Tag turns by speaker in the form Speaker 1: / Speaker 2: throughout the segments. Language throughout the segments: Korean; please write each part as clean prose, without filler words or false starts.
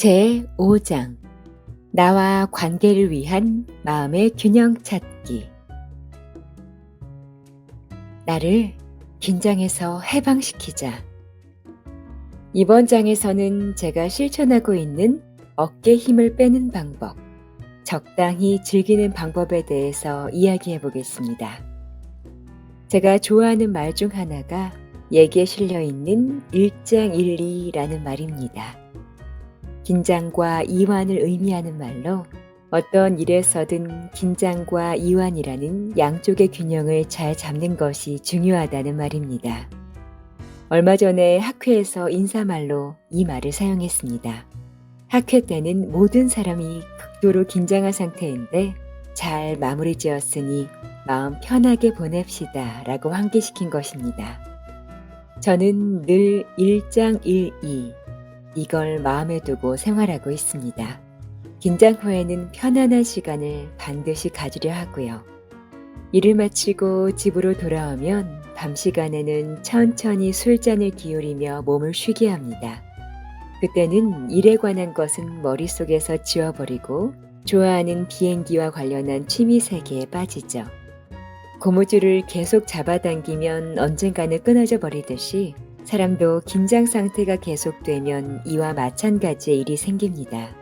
Speaker 1: 제5장 나와 관계를 위한 마음의 균형 찾기. 나를 긴장에서 해방시키자. 이번 장에서는 제가 실천하고 있는 어깨 힘을 빼는 방법, 적당히 즐기는 방법에 대해서 이야기해 보겠습니다. 제가 좋아하는 말 중 하나가 얘기에 실려 있는 일장일리라는 말입니다. 긴장과 이완을 의미하는 말로 어떤 일에서든 긴장과 이완이라는 양쪽의 균형을 잘 잡는 것이 중요하다는 말입니다. 얼마 전에 학회에서 인사말로 이 말을 사용했습니다. 학회 때는 모든 사람이 극도로 긴장한 상태인데 잘 마무리 지었으니 마음 편하게 보냅시다 라고 환기시킨 것입니다. 저는 늘 일장일이 이걸 마음에 두고 생활하고 있습니다. 긴장 후에는 편안한 시간을 반드시 가지려 하고요. 일을 마치고 집으로 돌아오면 밤 시간에는 천천히 술잔을 기울이며 몸을 쉬게 합니다. 그때는 일에 관한 것은 머릿속에서 지워버리고 좋아하는 비행기와 관련한 취미 세계에 빠지죠. 고무줄을 계속 잡아당기면 언젠가는 끊어져 버리듯이 사람도 긴장 상태가 계속되면 이와 마찬가지의 일이 생깁니다.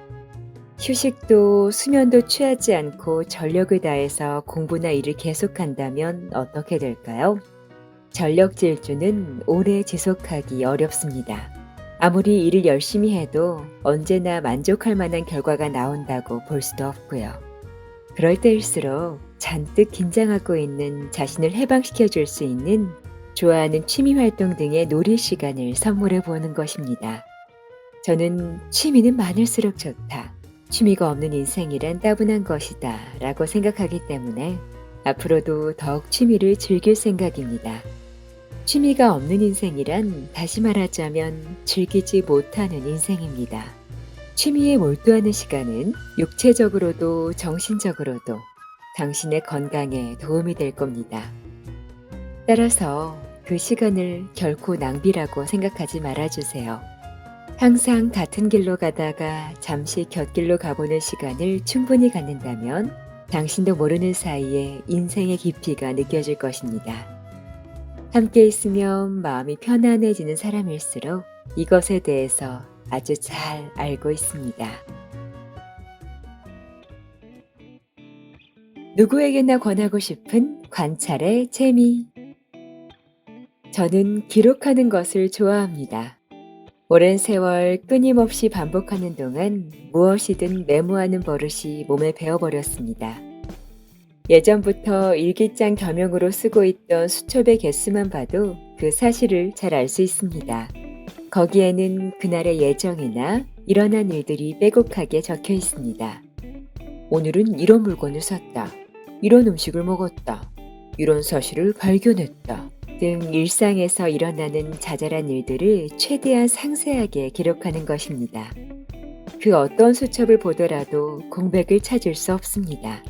Speaker 1: 휴식도 수면도 취하지 않고 전력을 다해서 공부나 일을 계속한다면 어떻게 될까요? 전력 질주는 오래 지속하기 어렵습니다. 아무리 일을 열심히 해도 언제나 만족할 만한 결과가 나온다고 볼 수도 없고요. 그럴 때일수록 잔뜩 긴장하고 있는 자신을 해방시켜 줄 수 있는 좋아하는 취미활동 등의 놀이 시간을 선물해 보는 것입니다. 저는 취미는 많을수록 좋다. 취미가 없는 인생이란 따분한 것이다 라고 생각하기 때문에 앞으로도 더욱 취미를 즐길 생각입니다. 취미가 없는 인생이란 다시 말하자면 즐기지 못하는 인생입니다. 취미에 몰두하는 시간은 육체적으로도 정신적으로도 당신의 건강에 도움이 될 겁니다. 따라서 그 시간을 결코 낭비라고 생각하지 말아주세요. 항상 같은 길로 가다가 잠시 곁길로 가보는 시간을 충분히 갖는다면 당신도 모르는 사이에 인생의 깊이가 느껴질 것입니다. 함께 있으면 마음이 편안해지는 사람일수록 이것에 대해서 아주 잘 알고 있습니다. 누구에게나 권하고 싶은 관찰의 재미. 저는 기록하는 것을 좋아합니다. 오랜 세월 끊임없이 반복하는 동안 무엇이든 메모하는 버릇이 몸에 배어버렸습니다. 예전부터 일기장 겸용으로 쓰고 있던 수첩의 개수만 봐도 그 사실을 잘 알 수 있습니다. 거기에는 그날의 예정이나 일어난 일들이 빼곡하게 적혀 있습니다. 오늘은 이런 물건을 샀다. 이런 음식을 먹었다. 이런 사실을 발견했다. 등 일상에서 일어나는 자잘한 일들을 최대한 상세하게 기록하는 것입니다. 그 어떤 수첩을 보더라도 공백을 찾을 수 없습니다.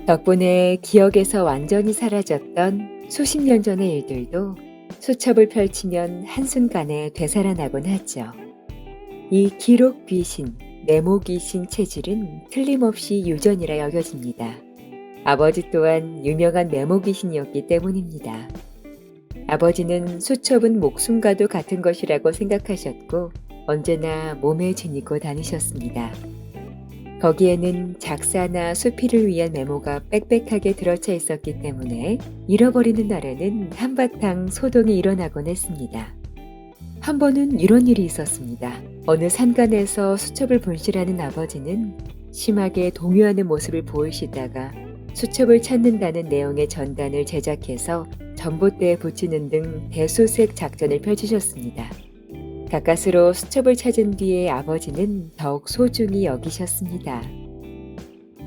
Speaker 1: 덕분에 기억에서 완전히 사라졌던 수십 년 전의 일들도 수첩을 펼치면 한순간에 되살아나곤 하죠. 이 기록 귀신, 메모 귀신 체질은 틀림없이 유전이라 여겨집니다. 아버지 또한 유명한 메모 귀신이었기 때문입니다. 아버지는 수첩은 목숨과도 같은 것이라고 생각하셨고 언제나 몸에 지니고 다니셨습니다. 거기에는 작사나 수필을 위한 메모가 빽빽하게 들어차 있었기 때문에 잃어버리는 날에는 한바탕 소동이 일어나곤 했습니다. 한 번은 이런 일이 있었습니다. 어느 산간에서 수첩을 분실하는 아버지는 심하게 동요하는 모습을 보이시다가 수첩을 찾는다는 내용의 전단을 제작해서 전봇대에 붙이는 등 대수색 작전을 펼치셨습니다. 가까스로 수첩을 찾은 뒤에 아버지는 더욱 소중히 여기셨습니다.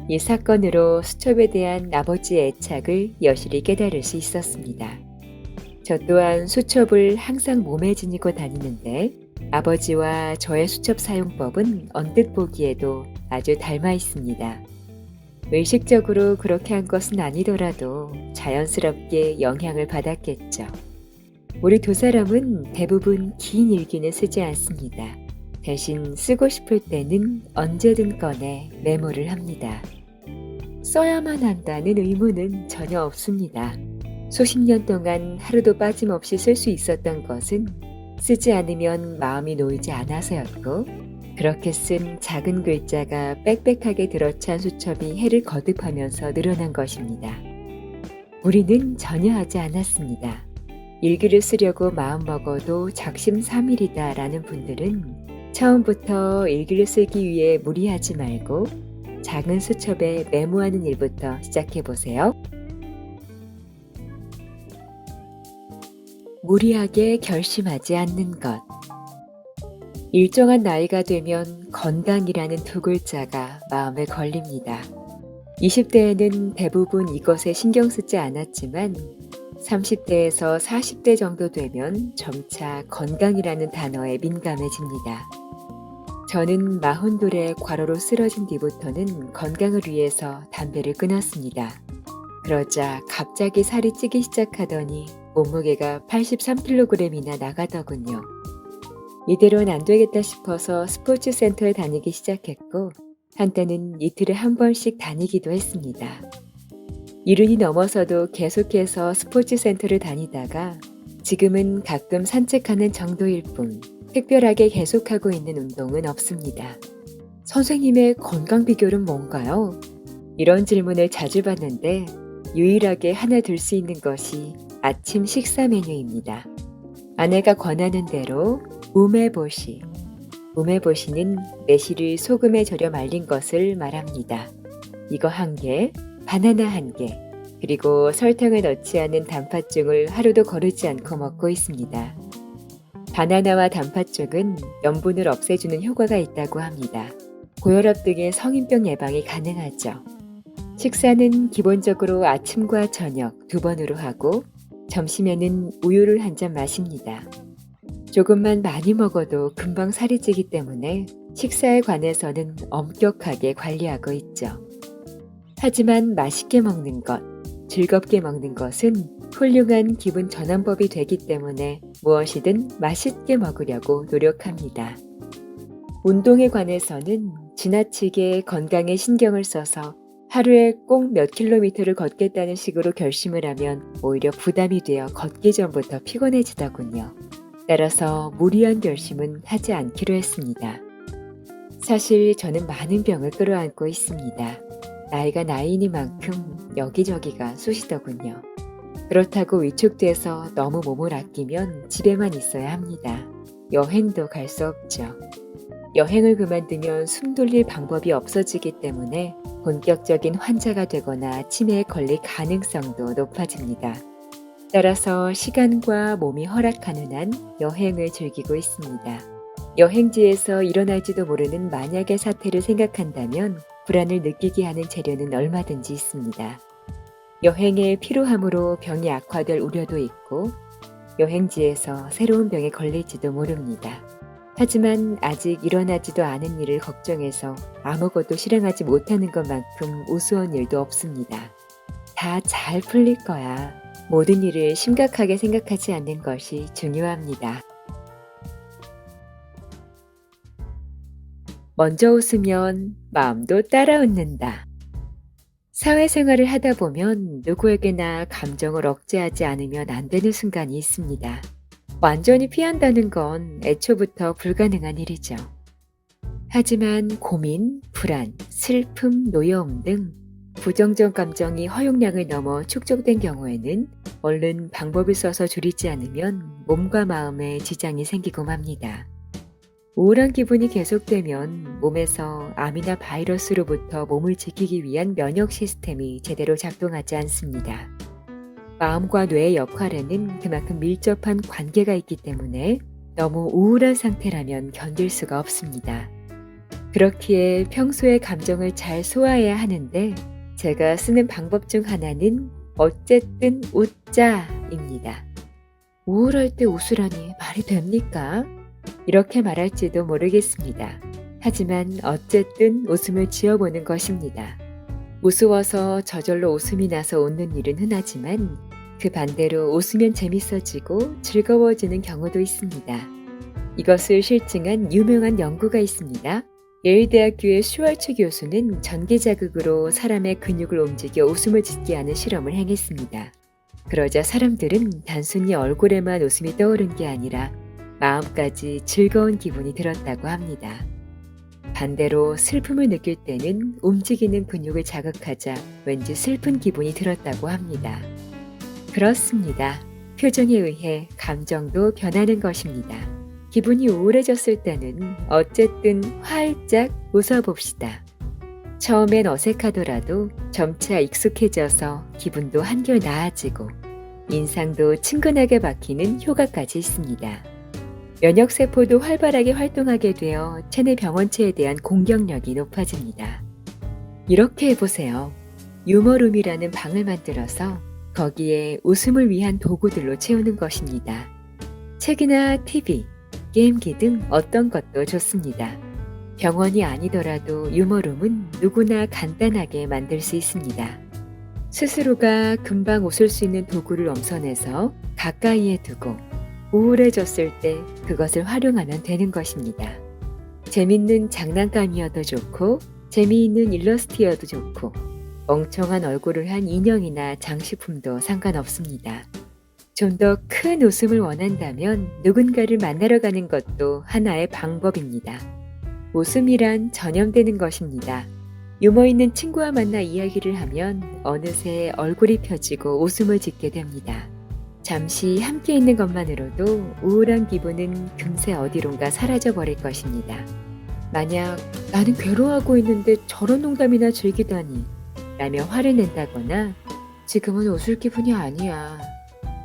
Speaker 1: 이 사건으로 수첩에 대한 아버지의 애착을 여실히 깨달을 수 있었습니다. 저 또한 수첩을 항상 몸에 지니고 다니는데 아버지와 저의 수첩 사용법은 언뜻 보기에도 아주 닮아 있습니다. 의식적으로 그렇게 한 것은 아니더라도 자연스럽게 영향을 받았겠죠. 우리 두 사람은 대부분 긴 일기는 쓰지 않습니다. 대신 쓰고 싶을 때는 언제든 꺼내 메모를 합니다. 써야만 한다는 의무는 전혀 없습니다. 수십 년 동안 하루도 빠짐없이 쓸 수 있었던 것은 쓰지 않으면 마음이 놓이지 않아서였고, 그렇게 쓴 작은 글자가 빽빽하게 들어찬 수첩이 해를 거듭하면서 늘어난 것입니다. 무리는 전혀 하지 않았습니다. 일기를 쓰려고 마음먹어도 작심삼일이다 라는 분들은 처음부터 일기를 쓰기 위해 무리하지 말고 작은 수첩에 메모하는 일부터 시작해보세요. 무리하게 결심하지 않는 것. 일정한 나이가 되면 건강이라는 두 글자가 마음에 걸립니다. 20대에는 대부분 이것에 신경 쓰지 않았지만 30대에서 40대 정도 되면 점차 건강이라는 단어에 민감해집니다. 저는 42에 과로로 쓰러진 뒤부터는 건강을 위해서 담배를 끊었습니다. 그러자 갑자기 살이 찌기 시작하더니 몸무게가 83kg이나 나가더군요. 이대로는 안 되겠다 싶어서 스포츠 센터에 다니기 시작했고, 한때는 이틀에 한 번씩 다니기도 했습니다. 70이 넘어서도 계속해서 스포츠 센터를 다니다가 지금은 가끔 산책하는 정도일 뿐 특별하게 계속하고 있는 운동은 없습니다. 선생님의 건강 비결은 뭔가요? 이런 질문을 자주 받는데 유일하게 하나 들 수 있는 것이 아침 식사 메뉴입니다. 아내가 권하는 대로 우메보시. 우메보시는 매실을 소금에 절여 말린 것을 말합니다. 이거 1개, 바나나 1개, 그리고 설탕을 넣지 않은 단팥죽을 하루도 거르지 않고 먹고 있습니다. 바나나와 단팥죽은 염분을 없애주는 효과가 있다고 합니다. 고혈압 등의 성인병 예방이 가능하죠. 식사는 기본적으로 아침과 저녁 2번으로 하고 점심에는 우유를 한 잔 마십니다. 조금만 많이 먹어도 금방 살이 찌기 때문에 식사에 관해서는 엄격하게 관리하고 있죠. 하지만 맛있게 먹는 것, 즐겁게 먹는 것은 훌륭한 기분 전환법이 되기 때문에 무엇이든 맛있게 먹으려고 노력합니다. 운동에 관해서는 지나치게 건강에 신경을 써서 하루에 꼭 몇 킬로미터를 걷겠다는 식으로 결심을 하면 오히려 부담이 되어 걷기 전부터 피곤해지더군요. 따라서 무리한 결심은 하지 않기로 했습니다. 사실 저는 많은 병을 끌어안고 있습니다. 나이가 나이니만큼 여기저기가 쑤시더군요. 그렇다고 위축돼서 너무 몸을 아끼면 집에만 있어야 합니다. 여행도 갈 수 없죠. 여행을 그만두면 숨 돌릴 방법이 없어지기 때문에 본격적인 환자가 되거나 치매에 걸릴 가능성도 높아집니다. 따라서 시간과 몸이 허락하는 한 여행을 즐기고 있습니다. 여행지에서 일어날지도 모르는 만약의 사태를 생각한다면 불안을 느끼게 하는 재료는 얼마든지 있습니다. 여행의 피로함으로 병이 악화될 우려도 있고 여행지에서 새로운 병에 걸릴지도 모릅니다. 하지만 아직 일어나지도 않은 일을 걱정해서 아무것도 실행하지 못하는 것만큼 우스운 일도 없습니다. 다 잘 풀릴 거야. 모든 일을 심각하게 생각하지 않는 것이 중요합니다. 먼저 웃으면 마음도 따라 웃는다. 사회생활을 하다 보면 누구에게나 감정을 억제하지 않으면 안 되는 순간이 있습니다. 완전히 피한다는 건 애초부터 불가능한 일이죠. 하지만 고민, 불안, 슬픔, 노여움 등 부정적 감정이 허용량을 넘어 축적된 경우에는 얼른 방법을 써서 줄이지 않으면 몸과 마음에 지장이 생기고 맙니다. 우울한 기분이 계속되면 몸에서 암이나 바이러스로부터 몸을 지키기 위한 면역 시스템이 제대로 작동하지 않습니다. 마음과 뇌의 역할에는 그만큼 밀접한 관계가 있기 때문에 너무 우울한 상태라면 견딜 수가 없습니다. 그렇기에 평소에 감정을 잘 소화해야 하는데 제가 쓰는 방법 중 하나는 어쨌든 웃자입니다. 우울할 때 웃으라니 말이 됩니까? 이렇게 말할지도 모르겠습니다. 하지만 어쨌든 웃음을 지어보는 것입니다. 우스워서 저절로 웃음이 나서 웃는 일은 흔하지만 그 반대로 웃으면 재밌어지고 즐거워지는 경우도 있습니다. 이것을 실증한 유명한 연구가 있습니다. 예일대학교의 슈왈츠 교수는 전기 자극으로 사람의 근육을 움직여 웃음을 짓게 하는 실험을 행했습니다. 그러자 사람들은 단순히 얼굴에만 웃음이 떠오른 게 아니라 마음까지 즐거운 기분이 들었다고 합니다. 반대로 슬픔을 느낄 때는 움직이는 근육을 자극하자 왠지 슬픈 기분이 들었다고 합니다. 그렇습니다. 표정에 의해 감정도 변하는 것입니다. 기분이 우울해졌을 때는 어쨌든 활짝 웃어봅시다. 처음엔 어색하더라도 점차 익숙해져서 기분도 한결 나아지고 인상도 친근하게 바뀌는 효과까지 있습니다. 면역세포도 활발하게 활동하게 되어 체내 병원체에 대한 공격력이 높아집니다. 이렇게 해보세요. 유머룸이라는 방을 만들어서 거기에 웃음을 위한 도구들로 채우는 것입니다. 책이나 TV, 게임기 등 어떤 것도 좋습니다. 병원이 아니더라도 유머룸은 누구나 간단하게 만들 수 있습니다. 스스로가 금방 웃을 수 있는 도구를 엄선해서 가까이에 두고 우울해졌을 때 그것을 활용하면 되는 것입니다. 재밌는 장난감이어도 좋고 재미있는 일러스트여도 좋고 멍청한 얼굴을 한 인형이나 장식품도 상관없습니다. 좀 더 큰 웃음을 원한다면 누군가를 만나러 가는 것도 하나의 방법입니다. 웃음이란 전염되는 것입니다. 유머 있는 친구와 만나 이야기를 하면 어느새 얼굴이 펴지고 웃음을 짓게 됩니다. 잠시 함께 있는 것만으로도 우울한 기분은 금세 어디론가 사라져버릴 것입니다. 만약 나는 괴로워하고 있는데 저런 농담이나 즐기다니 라며 화를 낸다거나 지금은 웃을 기분이 아니야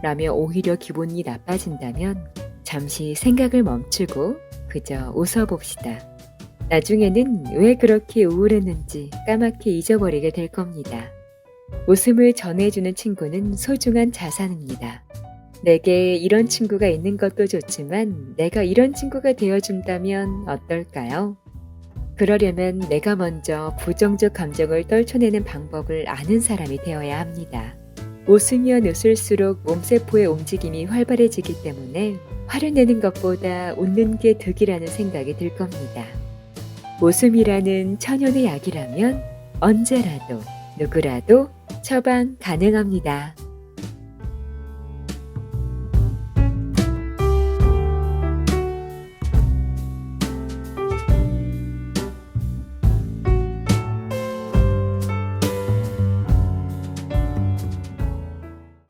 Speaker 1: 라며 오히려 기분이 나빠진다면 잠시 생각을 멈추고 그저 웃어봅시다. 나중에는 왜 그렇게 우울했는지 까맣게 잊어버리게 될 겁니다. 웃음을 전해주는 친구는 소중한 자산입니다. 내게 이런 친구가 있는 것도 좋지만 내가 이런 친구가 되어준다면 어떨까요? 그러려면 내가 먼저 부정적 감정을 떨쳐내는 방법을 아는 사람이 되어야 합니다. 웃으면 웃을수록 몸세포의 움직임이 활발해지기 때문에 화를 내는 것보다 웃는 게 득이라는 생각이 들 겁니다. 웃음이라는 천연의 약이라면 언제라도 누구라도 처방 가능합니다.